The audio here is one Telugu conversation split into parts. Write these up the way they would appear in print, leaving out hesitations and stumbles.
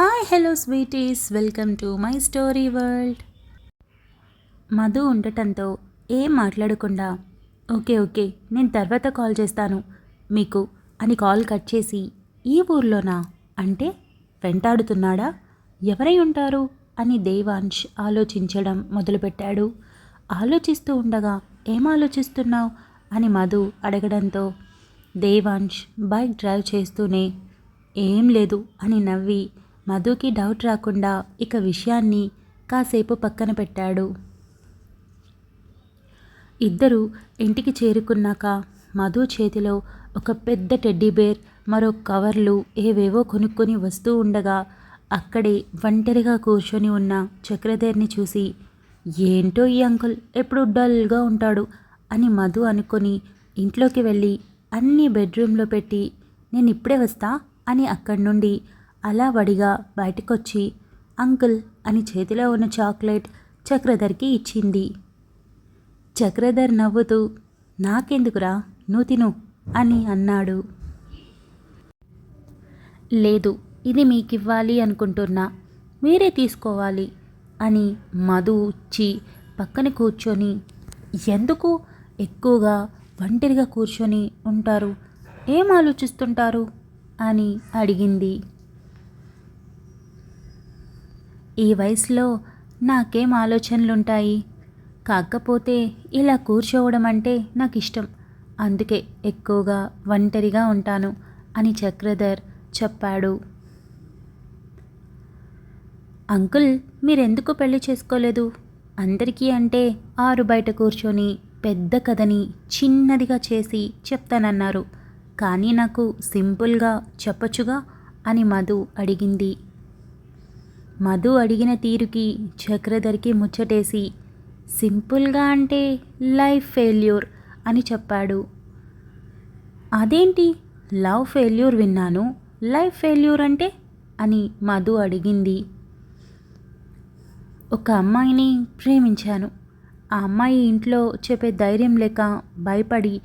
Hi hello sweeties, welcome to my story world. Madhu ఉండటంతో ఏం మాట్లాడకుండా ఓకే ఓకే నేను తర్వాత కాల్ చేస్తాను మీకు అని కాల్ కట్ చేసి, ఈ ఊర్లోనా అంటే వెంటాడుతున్నాడా, ఎవరై ఉంటారు అని దేవాంశ్ ఆలోచించడం మొదలుపెట్టాడు. ఆలోచిస్తూ ఉండగా ఏం ఆలోచిస్తున్నావు అని మధు అడగడంతో దేవాంశ్ బైక్ డ్రైవ్ చేస్తూనే ఏం లేదు అని నవ్వి మధుకి డౌట్ రాకుండా ఇక విషయాన్ని కాసేపు పక్కన పెట్టాడు. ఇద్దరు ఇంటికి చేరుకున్నాక మధు చేతిలో ఒక పెద్ద టెడ్డీబేర్, మరో కవర్లు ఏవేవో కొనుక్కొని వస్తూ ఉండగా అక్కడే ఒంటరిగా కూర్చొని ఉన్న చక్రధర్ని చూసి, ఏంటో ఈ అంకుల్ ఎప్పుడు డల్గా ఉంటాడు అని మధు అనుకొని ఇంట్లోకి వెళ్ళి అన్నీ బెడ్రూమ్లో పెట్టి నేను ఇప్పుడే వస్తా అని అక్కడి నుండి అలా వడిగా బయటకొచ్చి అంకుల్ అని చేతిలో ఉన్న చాక్లెట్ చక్రధర్కి ఇచ్చింది. చక్రధర్ నవ్వుతూ నాకెందుకురా, నువ్వు తిను అని అన్నాడు. లేదు, ఇది మీకివ్వాలి అనుకుంటున్నా, మీరే తీసుకోవాలి అని మధు ఇచ్చి పక్కన కూర్చొని, ఎందుకు ఎక్కువగా ఒంటరిగా కూర్చొని ఉంటారు, ఏం ఆలోచిస్తుంటారు అని అడిగింది. ఈ వయసులో నాకేం ఆలోచనలుంటాయి, కాకపోతే ఇలా కూర్చోవడం అంటే నాకు ఇష్టం, అందుకే ఎక్కువగా ఒంటరిగా ఉంటాను అని చక్రధర్ చెప్పాడు. అంకుల్ మీరెందుకు పెళ్లి చేసుకోలేదు, అందరికీ అంటే ఆరు బయట కూర్చొని పెద్ద కథని చిన్నదిగా చేసి చెప్తానన్నారు, కానీ నాకు సింపుల్గా చెప్పొచ్చుగా అని మధు అడిగింది. మధు అడిగిన తీరుకి చక్రధర్కి ముచ్చటేసి, సింపుల్గా అంటే లైఫ్ ఫెయిల్యూర్ అని చెప్పాడు. అదేంటి, లవ్ ఫెయిల్యూర్ విన్నాను, లైఫ్ ఫెయిల్యూర్ అంటే అని మధు అడిగింది. ఒక అమ్మాయిని ప్రేమించాను, ఆ అమ్మాయి ఇంట్లో చెప్పే ధైర్యం లేక భయపడి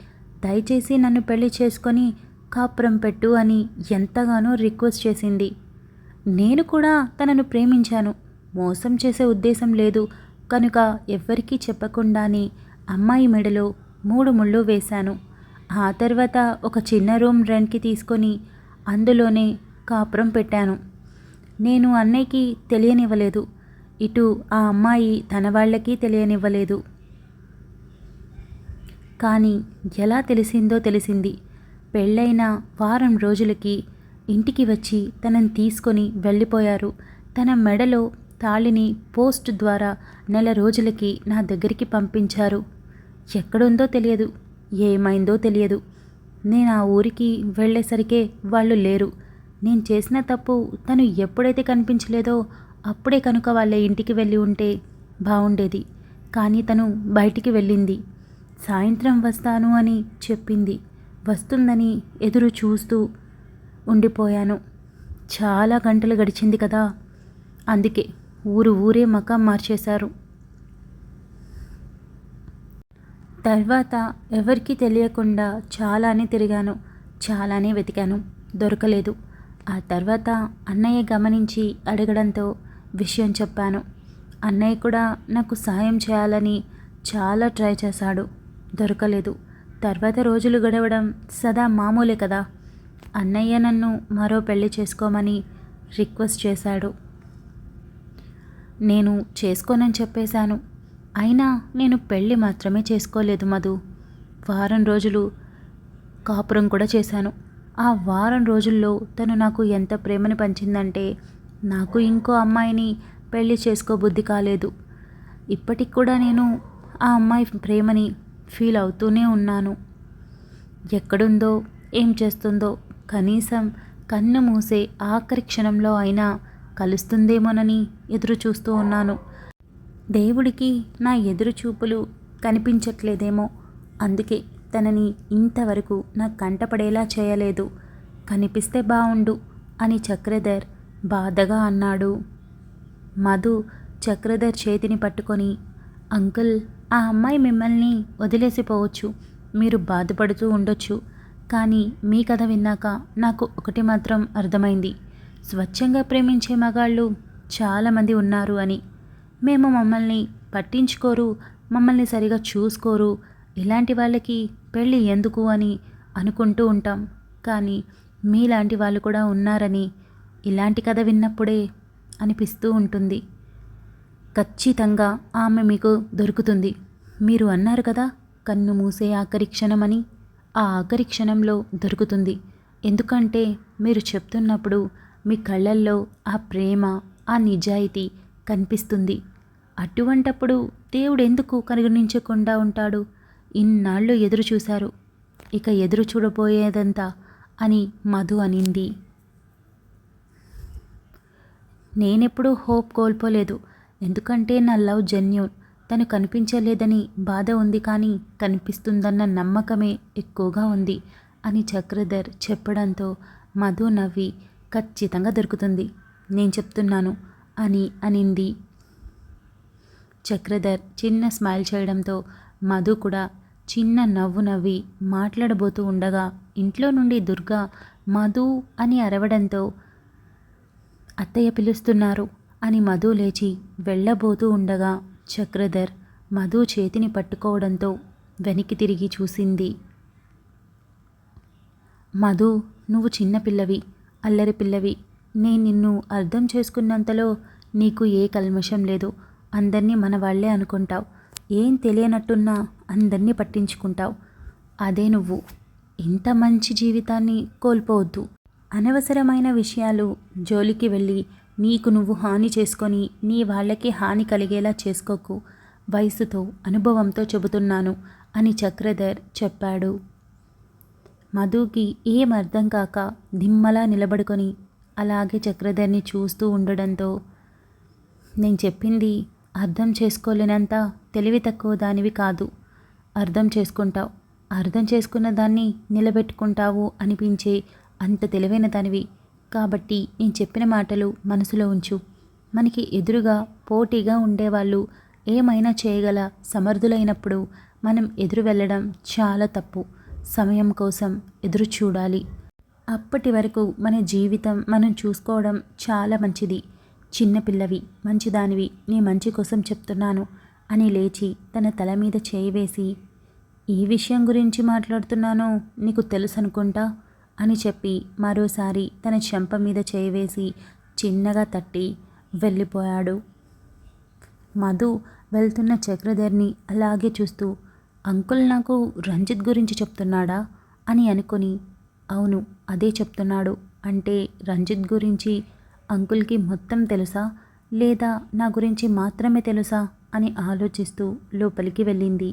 దయచేసి నన్ను పెళ్లి చేసుకొని కాపురం పెట్టు అని ఎంతగానో రిక్వెస్ట్ చేసింది. నేను కూడా తనను ప్రేమించాను, మోసం చేసే ఉద్దేశం లేదు కనుక ఎవ్వరికీ చెప్పకుండానే అమ్మాయి మెడలో 3 ముళ్ళు వేశాను. ఆ తర్వాత ఒక చిన్న రూమ్ రెంట్కి తీసుకొని అందులోనే కాపురం పెట్టాను. నేను అన్నయ్యకి తెలియనివ్వలేదు, ఇటు ఆ అమ్మాయి తన వాళ్ళకి తెలియనివ్వలేదు. కానీ ఎలా తెలిసిందో తెలిసింది. పెళ్ళైన వారం రోజులకి ఇంటికి వచ్చి తనని తీసుకొని వెళ్ళిపోయారు. తన మెడలో తాళిని పోస్ట్ ద్వారా 4 రోజులకి నా దగ్గరికి పంపించారు. ఎక్కడుందో తెలియదు, ఏమైందో తెలియదు. నేను ఆ ఊరికి వెళ్ళేసరికే వాళ్ళు లేరు. నేను చేసిన తప్పు తను ఎప్పుడైతే కనిపించలేదో అప్పుడే కనుక వాళ్ళ ఇంటికి వెళ్ళి ఉంటే బాగుండేది. కానీ తను బయటికి వెళ్ళింది. సాయంత్రం వస్తాను అని చెప్పింది. వస్తుందని ఎదురు చూస్తూ ఉండిపోయాను. చాలా గంటలు గడిచింది కదా, అందుకే ఊరే మకాం మార్చేశారు. తర్వాత ఎవరికీ తెలియకుండా చాలానే తిరిగాను, చాలానే వెతికాను, దొరకలేదు. ఆ తర్వాత అన్నయ్య గమనించి అడగడంతో విషయం చెప్పాను. అన్నయ్య కూడా నాకు సహాయం చేయాలని చాలా ట్రై చేశాడు, దొరకలేదు. తర్వాత రోజులు గడవడం సదా మామూలే కదా. అన్నయ్య నన్ను మరో పెళ్లి చేసుకోమని రిక్వెస్ట్ చేశాడు. నేను చేసుకోనని చెప్పేశాను. అయినా నేను పెళ్ళి మాత్రమే చేసుకోలేదు మధు, వారం రోజులు కాపురం కూడా చేశాను. ఆ వారం రోజుల్లో తను నాకు ఎంత ప్రేమని పంచిందంటే నాకు ఇంకో అమ్మాయిని పెళ్లి చేసుకోబుద్ధి కాలేదు. ఇప్పటికి కూడా నేను ఆ అమ్మాయి ప్రేమని ఫీల్ అవుతూనే ఉన్నాను. ఎక్కడుందో ఏం చేస్తుందో, కనీసం కన్ను మూసే ఆఖరి క్షణంలో అయినా కలుస్తుందేమోనని ఎదురు చూస్తూ ఉన్నాను. దేవుడికి నా ఎదురు చూపులు కనిపించట్లేదేమో, అందుకే తనని ఇంతవరకు నా కంటపడేలా చేయలేదు. కనిపిస్తే బావుండు అని చక్రధర్ బాధగా అన్నాడు. మధు చక్రధర్ చేతిని పట్టుకొని, అంకుల్ ఆ అమ్మాయి మిమ్మల్ని వదిలేసిపోవచ్చు, మీరు బాధపడుతూ ఉండొచ్చు, కానీ మీ కథ విన్నాక నాకు ఒకటి మాత్రం అర్థమైంది, స్వచ్ఛంగా ప్రేమించే మగాళ్ళు చాలామంది ఉన్నారు అని. మేము మమ్మల్ని పట్టించుకోరు, మమ్మల్ని సరిగా చూసుకోరు, ఇలాంటి వాళ్ళకి పెళ్ళి ఎందుకు అని అనుకుంటూ ఉంటాం. కానీ మీలాంటి వాళ్ళు కూడా ఉన్నారని ఇలాంటి కథ విన్నప్పుడే అనిపిస్తూ ఉంటుంది. ఖచ్చితంగా ఆమె మీకు దొరుకుతుంది. మీరు అన్నారు కదా, కన్ను మూసే ఆఖరి క్షణమని. ఆ ఆఖరి క్షణంలో దొరుకుతుంది. ఎందుకంటే మీరు చెప్తున్నప్పుడు మీ కళ్ళల్లో ఆ ప్రేమ, ఆ నిజాయితీ కనిపిస్తుంది. అటువంటప్పుడు దేవుడు ఎందుకు కరుణించకుండా ఉంటాడు? ఇన్నాళ్ళు ఎదురు చూశారు, ఇక ఎదురు చూడబోయేదంతా అని మధు అనింది. నేనెప్పుడూ హోప్ కోల్పోలేదు. ఎందుకంటే నా లవ్ జెన్యూన్. తను కనిపించలేదని బాధ ఉంది, కానీ కనిపిస్తుందన్న నమ్మకమే ఎక్కువగా ఉంది అని చక్రధర్ చెప్పడంతో మధు నవ్వి, ఖచ్చితంగా దొరుకుతుంది, నేను చెప్తున్నాను అని అనింది. చక్రధర్ చిన్న స్మైల్ చేయడంతో మధు కూడా చిన్న నవ్వు నవ్వి మాట్లాడబోతూ ఉండగా ఇంట్లో నుండి దుర్గా మధు అని అరవడంతో అత్తయ్య పిలుస్తున్నారు అని మధు లేచి వెళ్ళబోతూ ఉండగా చక్రధర్ మధు చేతిని పట్టుకోవడంతో వెనక్కి తిరిగి చూసింది. మధు, నువ్వు చిన్నపిల్లవి, అల్లరి పిల్లవి. నేను నిన్ను అర్థం చేసుకున్నంతలో నీకు ఏ కల్మషం లేదు. అందరినీ మన వాళ్ళే అనుకుంటావు. ఏం తెలియనట్టున్నా అందరినీ పట్టించుకుంటావు. అదే నువ్వు. ఇంత మంచి జీవితాన్ని కోల్పోవద్దు. అనవసరమైన విషయాలు జోలికి వెళ్ళి నీకు నువ్వు హాని చేసుకొని నీ వాళ్ళకి హాని కలిగేలా చేసుకోకు. వయసుతో అనుభవంతో చెబుతున్నాను అని చక్రధర్ చెప్పాడు. మధుకి ఏం అర్థం కాక దిమ్మలా నిలబడుకొని అలాగే చక్రధర్ని చూస్తూ ఉండడంతో, నేను చెప్పింది అర్థం చేసుకోలేనంత తెలివి తక్కువ దానివి కాదు. అర్థం చేసుకుంటావు. అర్థం చేసుకున్న దాన్ని నిలబెట్టుకుంటావు అనిపించే అంత తెలివైన దానివి. కాబట్టి నేను చెప్పిన మాటలు మనసులో ఉంచు. మనకి ఎదురుగా పోటీగా ఉండేవాళ్ళు ఏమైనా చేయగల సమర్థులైనప్పుడు మనం ఎదురు వెళ్ళడం చాలా తప్పు. సమయం కోసం ఎదురు చూడాలి. అప్పటి వరకు మన జీవితం మనం చూసుకోవడం చాలా మంచిది. చిన్నపిల్లవి, మంచిదానివి, నీ మంచి కోసం చెప్తున్నాను అని లేచి తన తల మీద చేయి వేసి, ఈ విషయం గురించి మాట్లాడుతున్నానో నీకు తెలుసు అనుకుంటా అని చెప్పి మరోసారి తన చెంప మీద చేయి వేసి చిన్నగా తట్టి వెళ్ళిపోయాడు. మధు వెళ్తున్న చక్రధర్ని అలాగే చూస్తూ, అంకుల్ నాకు రంజిత్ గురించి చెప్తున్నాడా అని అనుకొని, అవును అదే చెప్తున్నాడు. అంటే రంజిత్ గురించి అంకుల్కి మొత్తం తెలుసా, లేదా నా గురించి మాత్రమే తెలుసా అని ఆలోచిస్తూ లోపలికి వెళ్ళింది.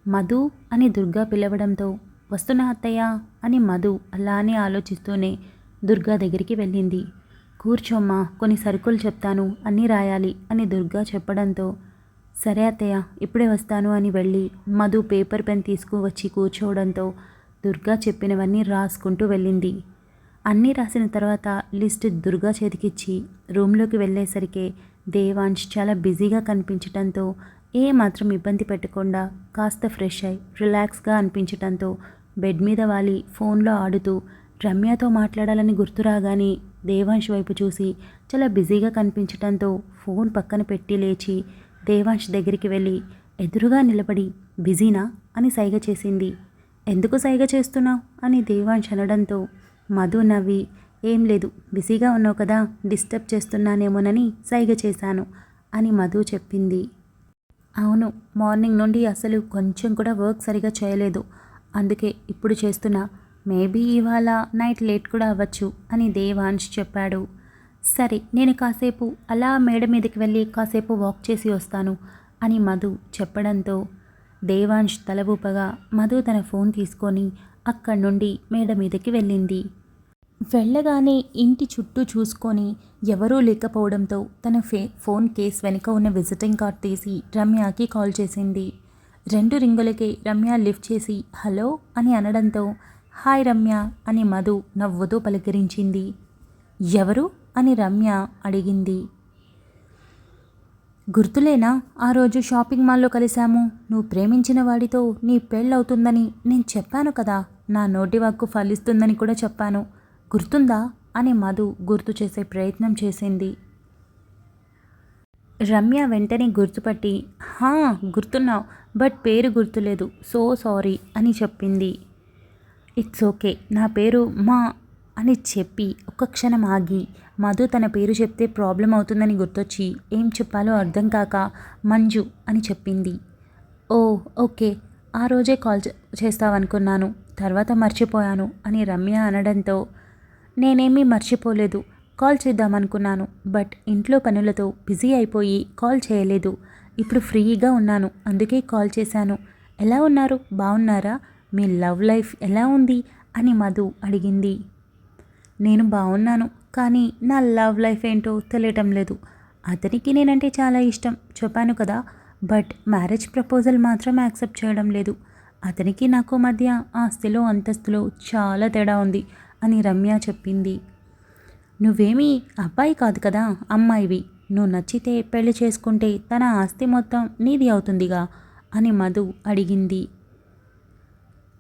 మధు అని దుర్గా పిలవడంతో, వస్తున్నా అత్తయ్య అని మధు అలానే ఆలోచిస్తూనే దుర్గా దగ్గరికి వెళ్ళింది. కూర్చోమ్మా, కొన్ని సరుకులు చెప్తాను, అన్నీ రాయాలి అని దుర్గా చెప్పడంతో, సరే అత్తయ్య ఇప్పుడే వస్తాను అని వెళ్ళి మధు పేపర్ పెన్ తీసుకువచ్చి కూర్చోవడంతో దుర్గా చెప్పినవన్నీ రాసుకుంటూ వెళ్ళింది. అన్నీ రాసిన తర్వాత లిస్ట్ దుర్గా చేతికిచ్చి రూమ్లోకి వెళ్ళేసరికి దేవాంశ్ చాలా బిజీగా కనిపించడంతో ఏమాత్రం ఇబ్బంది పెట్టకుండా కాస్త ఫ్రెష్ అయి రిలాక్స్గా అనిపించడంతో బెడ్ మీద వాలి ఫోన్లో ఆడుతూ రమ్యతో మాట్లాడాలని గుర్తు రాగానే దేవాంశ్ వైపు చూసి చాలా బిజీగా కనిపించడంతో ఫోన్ పక్కన పెట్టి లేచి దేవాంశ్ దగ్గరికి వెళ్ళి ఎదురుగా నిలబడి, బిజీనా అని సైగ చేసింది. ఎందుకు సైగ చేస్తున్నావు అని దేవాంశ్ అనడంతో మధు నవ్వి, ఏం లేదు, బిజీగా ఉన్నావు కదా, డిస్టర్బ్ చేస్తున్నానేమోనని సైగ చేశాను అని మధు చెప్పింది. అవును, మార్నింగ్ నుండి అసలు కొంచెం కూడా వర్క్ సరిగా చేయలేదు, అందుకే ఇప్పుడు చేస్తున్నా. మేబీ ఇవాళ నైట్ లేట్ కూడా అవ్వచ్చు అని దేవాంశ్ చెప్పాడు. సరే, నేను కాసేపు అలా మేడ మీదకి వెళ్ళి కాసేపు వాక్ చేసి వస్తాను అని మధు చెప్పడంతో దేవాంశ్ తల ఊపగా మధు తన ఫోన్ తీసుకొని అక్కడి నుండి మేడ మీదకి వెళ్ళింది. వెళ్ళగానే ఇంటి చుట్టూ చూసుకొని ఎవరూ లేకపోవడంతో తన ఫోన్ కేస్ వెనుక ఉన్న విజిటింగ్ కార్డ్ తీసి రమ్యకి కాల్ చేసింది. 2 రింగులకే రమ్య లిఫ్ట్ చేసి హలో అని అనడంతో, హాయ్ రమ్య అని మధు నవ్వుతూ పలకరించింది. ఎవరు అని రమ్య అడిగింది. గుర్తులేనా, ఆ రోజు షాపింగ్ మాల్లో కలిశాము, నువ్వు ప్రేమించిన వాడితో నీ పెళ్ళవుతుందని నేను చెప్పాను కదా, నా నోటి వాక్కు ఫలిస్తుందని కూడా చెప్పాను, గుర్తుందా అని మధు గుర్తు చేసే ప్రయత్నం చేసింది. రమ్య వెంటనే గుర్తుపట్టి, హా గుర్తున్నావు, బట్ పేరు గుర్తులేదు, సో సారీ అని చెప్పింది. ఇట్స్ ఓకే, నా పేరు మా అని చెప్పి ఒక్క క్షణం ఆగి, మధు తన పేరు చెప్తే ప్రాబ్లం అవుతుందని గుర్తొచ్చి ఏం చెప్పాలో అర్థం కాక మంజు అని చెప్పింది. ఓ ఓకే, ఆ రోజే కాల్ చేస్తావనుకున్నాను, తర్వాత మర్చిపోయాను అని రమ్య అనడంతో, నేనేమీ మర్చిపోలేదు, కాల్ చేద్దామనుకున్నాను, బట్ ఇంట్లో పనులతో బిజీ అయిపోయి కాల్ చేయలేదు. ఇప్పుడు ఫ్రీగా ఉన్నాను, అందుకే కాల్ చేశాను. ఎలా ఉన్నారు, బాగున్నారా, మీ లవ్ లైఫ్ ఎలా ఉంది అని మధు అడిగింది. నేను బాగున్నాను, కానీ నా లవ్ లైఫ్ ఏంటో తెలియటం లేదు. అతనికి నేనంటే చాలా ఇష్టం, చెప్పాను కదా, బట్ మ్యారేజ్ ప్రపోజల్ మాత్రం యాక్సెప్ట్ చేయడం లేదు. అతనికి నాకు మధ్య ఆస్తిలో అంతస్తులో చాలా తేడా ఉంది అని రమ్య చెప్పింది. నువ్వేమీ అబ్బాయి కాదు కదా, అమ్మాయివి, నువ్వు నచ్చితే పెళ్లి చేసుకుంటే తన ఆస్తి మొత్తం నీది అవుతుందిగా అని మధు అడిగింది.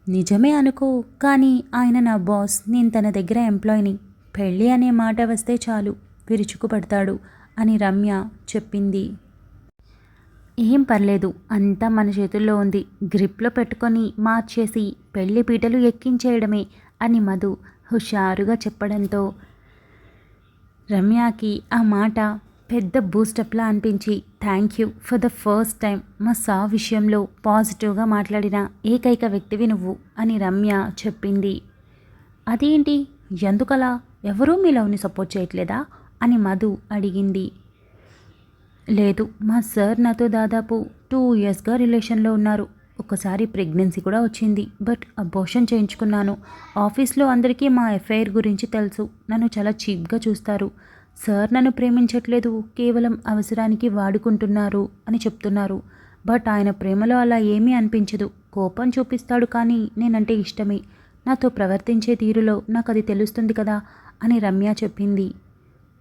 నిజమే అనుకో, కానీ ఆయన నా బాస్, నేను తన దగ్గర ఎంప్లాయీని, పెళ్ళి అనే మాట వస్తే చాలు విరుచుకుపడతాడు అని రమ్య చెప్పింది. ఏం పర్లేదు, అంతా మన చేతుల్లో ఉంది, గ్రిప్లో పెట్టుకొని మార్చేసి పెళ్లి పీటలు ఎక్కించేయడమే అని మధు హుషారుగా చెప్పడంతో రమ్యకి ఆ మాట పెద్ద బూస్టప్లా అనిపించి, thank you for the first time మా సావ్ విషయంలో పాజిటివ్గా మాట్లాడిన ఏకైక వ్యక్తివి నువ్వు అని రమ్య చెప్పింది. అదేంటి, ఎందుకలా, ఎవరూ మీ లవ్ని సపోర్ట్ చేయట్లేదా అని మధు అడిగింది. లేదు, మా సార్ నాతో దాదాపు 2 ఇయర్స్గా రిలేషన్లో ఉన్నారు. ఒకసారి ప్రెగ్నెన్సీ కూడా వచ్చింది, బట్ అబోర్షన్ చేయించుకున్నాను. ఆఫీస్లో అందరికీ మా ఎఫ్ఐఆర్ గురించి తెలుసు, నన్ను చాలా చీప్గా చూస్తారు. సార్ నన్ను ప్రేమించట్లేదు, కేవలం అవసరానికి వాడుకుంటున్నారు అని చెప్తున్నారు. బట్ ఆయన ప్రేమలో అలా ఏమీ అనిపించదు, కోపం చూపిస్తాడు, కానీ నేనంటే ఇష్టమే. నాతో ప్రవర్తించే తీరులో నాకు అది తెలుస్తుంది కదా అని రమ్య చెప్పింది.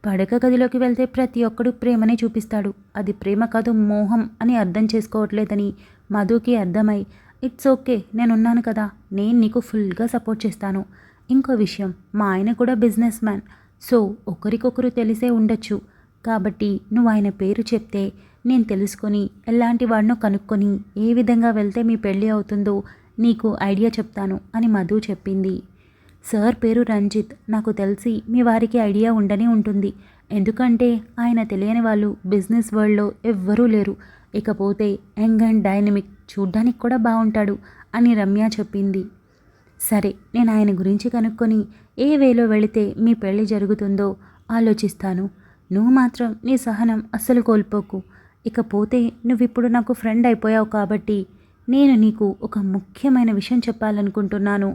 పడక గదిలోకి వెళ్తే ప్రతి ఒక్కడు ప్రేమనే చూపిస్తాడు, అది ప్రేమ కాదు మోహం అని అర్థం చేసుకోవట్లేదని మధుకి అర్థమై, ఇట్స్ ఓకే, నేనున్నాను కదా, నేను నీకు ఫుల్గా సపోర్ట్ చేస్తాను. ఇంకో విషయం, మా ఆయన కూడా బిజినెస్ మ్యాన్, సో ఒకరికొకరు తెలిసే ఉండొచ్చు, కాబట్టి నువ్వు ఆయన పేరు చెప్తే నేను తెలుసుకొని ఎలాంటి వాడినో కనుక్కొని ఏ విధంగా వెళ్తే మీ పెళ్ళి అవుతుందో నీకు ఐడియా చెప్తాను అని మధు చెప్పింది. సార్ పేరు రంజిత్, నాకు తెలిసి మీ వారికి ఐడియా ఉండనే ఉంటుంది, ఎందుకంటే ఆయన తెలియని వాళ్ళు బిజినెస్ వరల్డ్లో ఎవ్వరూ లేరు. ఇకపోతే యంగ్ అండ్ డైనమిక్, చూడ్డానికి కూడా బాగుంటాడు అని రమ్య చెప్పింది. సరే, నేను ఆయన గురించి కనుక్కొని ఏ వేలో వెళితే మీ పెళ్ళి జరుగుతుందో ఆలోచిస్తాను. నువ్వు మాత్రం నీ సహనం అస్సలు కోల్పోకు. ఇకపోతే నువ్విప్పుడు నాకు ఫ్రెండ్ అయిపోయావు కాబట్టి నేను నీకు ఒక ముఖ్యమైన విషయం చెప్పాలనుకుంటున్నాను.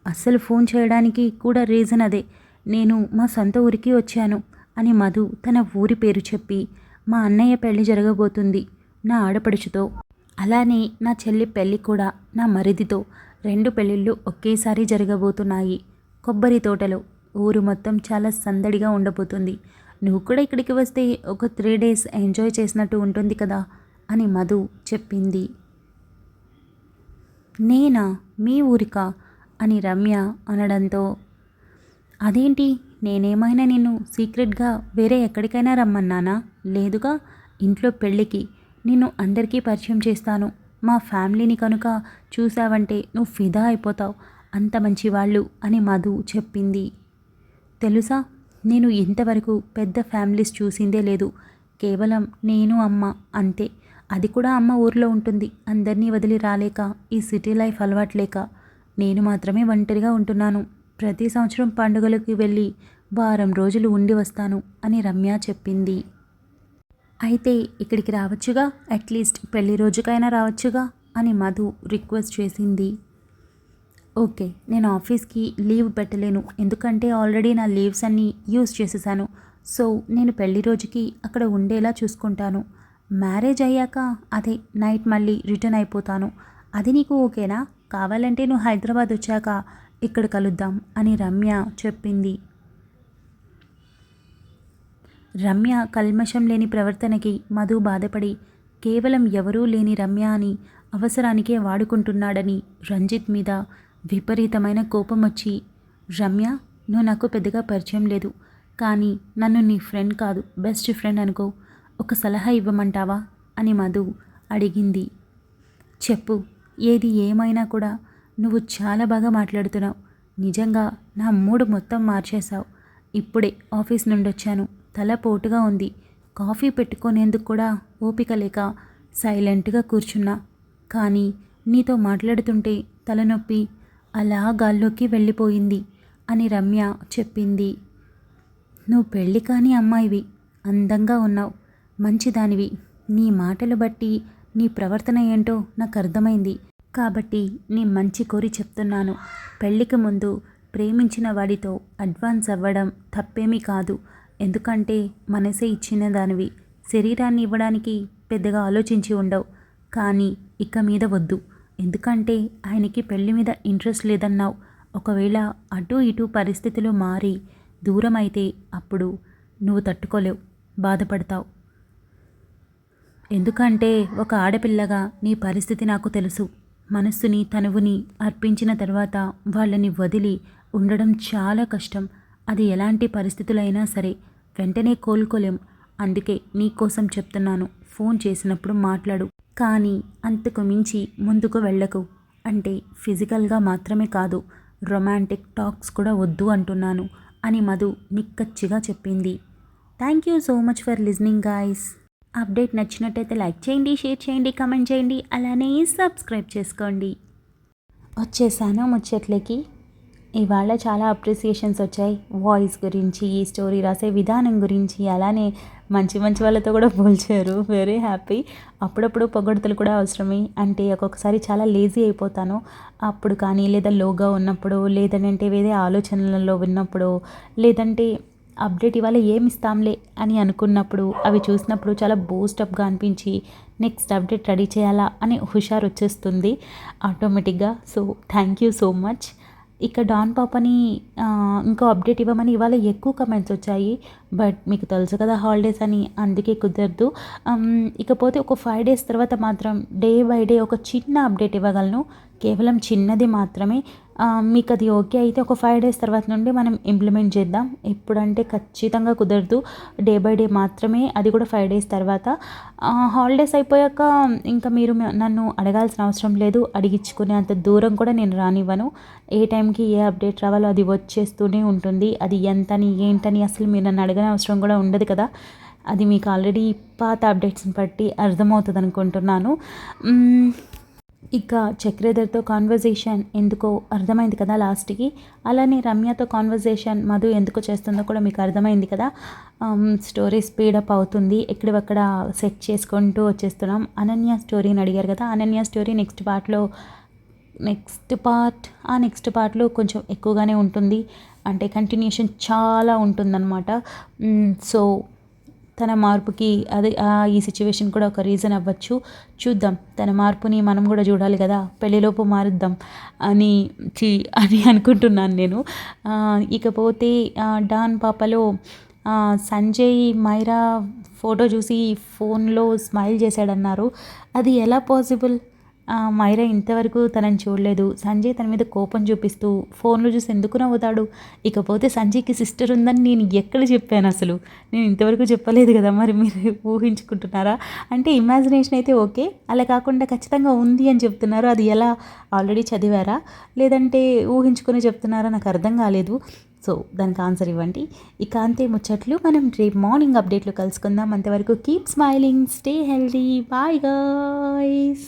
అస్సలు ఫోన్ చేయడానికి కూడా రీజన్ అదే. నేను మా సొంత ఊరికి వచ్చాను అని మధు తన ఊరి పేరు చెప్పి, మా అన్నయ్య పెళ్లి జరగబోతుంది నా ఆడపడుచుతో, అలానే నా చెల్లి పెళ్ళి కూడా నా మరిదితో, 2 పెళ్ళిళ్ళు ఒకేసారి జరగబోతున్నాయి. కొబ్బరి తోటలో ఊరు మొత్తం చాలా సందడిగా ఉండబోతుంది. నువ్వు కూడా ఇక్కడికి వస్తే ఒక 3 days ఎంజాయ్ చేసినట్టు ఉంటుంది కదా అని మధు చెప్పింది. నేనా, మీ ఊరికా అని రమ్య అనడంతో, అదేంటి, నేనేమైనా నిన్ను సీక్రెట్గా వేరే ఎక్కడికైనా రమ్మన్నానా? లేదుగా, ఇంట్లో పెళ్ళికి నిన్ను అందరికీ పరిచయం చేస్తాను. మా ఫ్యామిలీని కనుక చూసావంటే నువ్వు ఫిదా అయిపోతావు, అంత మంచివాళ్ళు అని మధు చెప్పింది. తెలుసా, నేను ఇంతవరకు పెద్ద ఫ్యామిలీస్ చూసిందే లేదు, కేవలం నేను అమ్మ అంతే, అది కూడా అమ్మ ఊర్లో ఉంటుంది, అందరినీ వదిలి రాలేక, ఈ సిటీ లైఫ్ అలవాట్లేక నేను మాత్రమే ఒంటరిగా ఉంటున్నాను. ప్రతి సంవత్సరం పండుగలకు వెళ్ళి వారం రోజులు ఉండి వస్తాను అని రమ్య చెప్పింది. అయితే ఇక్కడికి రావచ్చుగా, అట్లీస్ట్ పెళ్లి రోజుకైనా రావచ్చుగా అని మధు రిక్వెస్ట్ చేసింది. ఓకే, నేను ఆఫీస్కి లీవ్ పెట్టలేను, ఎందుకంటే ఆల్రెడీ నా లీవ్స్ అన్నీ యూజ్ చేసేసాను. సో నేను పెళ్లి రోజుకి అక్కడ ఉండేలా చూసుకుంటాను. మ్యారేజ్ అయ్యాక అదే నైట్ మళ్ళీ రిటర్న్ అయిపోతాను. అది నీకు ఓకేనా? కావాలంటే నువ్వు హైదరాబాద్ వచ్చాక ఇక్కడ కలుద్దాం అని రమ్య చెప్పింది. రమ్య కల్మషం లేని ప్రవర్తనకి మధు బాధపడి, కేవలం ఎవరూ లేని రమ్య అని అవసరానికే వాడుకుంటున్నాడని రంజిత్ మీద విపరీతమైన కోపం వచ్చి, రమ్య నువ్వు నాకు పెద్దగా పరిచయం లేదు, కానీ నన్ను నీ ఫ్రెండ్ కాదు బెస్ట్ ఫ్రెండ్ అనుకో. ఒక సలహా ఇవ్వమంటావా అని మధు అడిగింది. చెప్పు, ఏది ఏమైనా కూడా. నువ్వు చాలా బాగా మాట్లాడుతున్నావు. నిజంగా నా మూడ్ మొత్తం మార్చేశావు. ఇప్పుడే ఆఫీస్ నుండి వచ్చాను, తల పోటుగా ఉంది. కాఫీ పెట్టుకునేందుకు కూడా ఓపిక లేక సైలెంట్గా కూర్చున్నా. కానీ నీతో మాట్లాడుతుంటే తలనొప్పి అలా గాల్లోకి వెళ్ళిపోయింది అని రమ్య చెప్పింది. నువ్వు పెళ్ళి కాని అమ్మాయివి, అందంగా ఉన్నావు, మంచిదానివి. నీ మాటలు బట్టి నీ ప్రవర్తన ఏంటో నాకు అర్థమైంది. కాబట్టి నీ మంచి కోరి చెప్తున్నాను. పెళ్ళికి ముందు ప్రేమించిన వాడితో అడ్వాన్స్ అవ్వడం తప్పేమీ కాదు. ఎందుకంటే మనసే ఇచ్చిన దానివి. శరీరాన్ని ఇవ్వడానికి పెద్దగా ఆలోచించి ఉండవు. కానీ ఇక మీద వద్దు. ఎందుకంటే ఆయనకి పెళ్లి మీద ఇంట్రెస్ట్ లేదన్నావు. ఒకవేళ అటు ఇటు పరిస్థితులు మారి దూరం అయితే అప్పుడు నువ్వు తట్టుకోలేవు, బాధపడతావు. ఎందుకంటే ఒక ఆడపిల్లగా నీ పరిస్థితి నాకు తెలుసు. మనస్సుని తనువుని అర్పించిన తర్వాత వాళ్ళని వదిలి ఉండడం చాలా కష్టం. అది ఎలాంటి పరిస్థితులైనా సరే వెంటనే కోలుకోలేం. అందుకే నీకోసం చెప్తున్నాను. ఫోన్ చేసినప్పుడు మాట్లాడు, కానీ అంతకు మించి ముందుకు వెళ్ళకు. అంటే ఫిజికల్గా మాత్రమే కాదు, రొమాంటిక్ టాక్స్ కూడా వద్దు అంటున్నాను అని మధు నిక్కచ్చిగా చెప్పింది. Thank you so much for listening guys. Update నచ్చినట్టయితే లైక్ చేయండి, షేర్ చేయండి, కమెంట్ చేయండి, అలానే సబ్స్క్రైబ్ చేసుకోండి. వచ్చేసాను ముచ్చట్లకి. ఇవాళ చాలా అప్రిసియేషన్స్ వచ్చాయి. వాయిస్ గురించి, స్టోరీ రాసే విధానం గురించి, అలానే మంచి మంచి వాళ్ళతో కూడా పోల్చారు. Very happy. అప్పుడప్పుడు పొగడ్తలు కూడా అవసరమే. అంటే ఒక్కొక్కసారి చాలా లేజీ అయిపోతాను అప్పుడు, కానీ లేదా లోగా ఉన్నప్పుడు, లేదంటే వేరే ఆలోచనలలో ఉన్నప్పుడు, లేదంటే అప్డేట్ ఇవాళ ఏమి ఇస్తాంలే అని అనుకున్నప్పుడు, అవి చూసినప్పుడు చాలా బూస్టప్గా అనిపించి నెక్స్ట్ అప్డేట్ రెడీ చేయాలా అని హుషారు వచ్చేస్తుంది ఆటోమేటిక్గా. So thank you so much. ఇక డాన్ పాపని ఇంకో అప్డేట్ ఇవ్వమని ఇవాళ ఎక్కువ కమెంట్స్ వచ్చాయి. బట్ మీకు తెలుసు కదా హాలిడేస్ అని, అందుకే కుదరదు. ఇకపోతే ఒక 5 days తర్వాత మాత్రం డే బై డే ఒక చిన్న అప్డేట్ ఇవ్వగలను, కేవలం చిన్నది మాత్రమే. మీకు అది ఓకే అయితే ఒక 5 days తర్వాత నుండి మనం ఇంప్లిమెంట్ చేద్దాం. ఇప్పుడంటే ఖచ్చితంగా కుదరదు. డే బై డే మాత్రమే, అది కూడా 5 days తర్వాత. హాలిడేస్ అయిపోయాక ఇంకా మీరు నన్ను అడగాల్సిన అవసరం లేదు. అడిగించుకునే అంత దూరం కూడా నేను రానివ్వను. ఏ టైంకి ఏ అప్డేట్ రావాలో అది వచ్చేస్తూనే ఉంటుంది. అది ఎంతని ఏంటని అసలు మీరు నన్ను అడగని అవసరం కూడా ఉండదు కదా. అది మీకు ఆల్రెడీ పాత అప్డేట్స్ని బట్టి అర్థమవుతుంది అనుకుంటున్నాను. ఇక చక్రధర్తో కాన్వర్జేషన్ ఎందుకో అర్థమైంది కదా లాస్ట్కి. అలానే రమ్యతో కాన్వర్జేషన్ మధు ఎందుకు చేస్తుందో కూడా మీకు అర్థమైంది కదా. స్టోరీ స్పీడప్ అవుతుంది, ఎక్కడక్కడ సెట్ చేసుకుంటూ వచ్చేస్తున్నాం. అనన్య స్టోరీని అడిగారు కదా, అనన్య స్టోరీ నెక్స్ట్ పార్ట్లో కొంచెం ఎక్కువగానే ఉంటుంది. అంటే కంటిన్యూషన్ చాలా ఉంటుందన్నమాట. సో తన మార్పుకి అదే ఈ సిచ్యువేషన్ కూడా ఒక రీజన్ అవ్వచ్చు. చూద్దాం, తన మార్పుని మనం కూడా చూడాలి కదా. పెళ్ళిలోపు మారుద్దాం అని అనుకుంటున్నాను నేను. ఇకపోతే డాన్ పాపలో సంజయ్ మైరా ఫోటో చూసి ఫోన్లో స్మైల్ చేశాడన్నారు. అది ఎలా పాసిబుల్? మైరా ఇంతవరకు తనని చూడలేదు. సంజయ్ తన మీద కోపం చూపిస్తూ ఫోన్లో చూసి ఎందుకు నవ్వుతాడు? ఇకపోతే సంజయ్కి సిస్టర్ ఉందని నేను ఎక్కడ చెప్పాను? అసలు నేను ఇంతవరకు చెప్పలేదు కదా. మరి మీరు ఊహించుకుంటున్నారా? అంటే ఇమాజినేషన్ అయితే ఓకే, అలా కాకుండా ఖచ్చితంగా ఉంది అని చెప్తున్నారు. అది ఎలా? ఆల్రెడీ చదివారా లేదంటే ఊహించుకొని చెప్తున్నారా? నాకు అర్థం కాలేదు. సో దానికి ఆన్సర్ ఇవ్వండి. ఇక అంతే ముచ్చట్లు. మనం రేపు మార్నింగ్ అప్డేట్లో కలుసుకుందాం. అంతవరకు keep smiling, stay healthy, bye guys.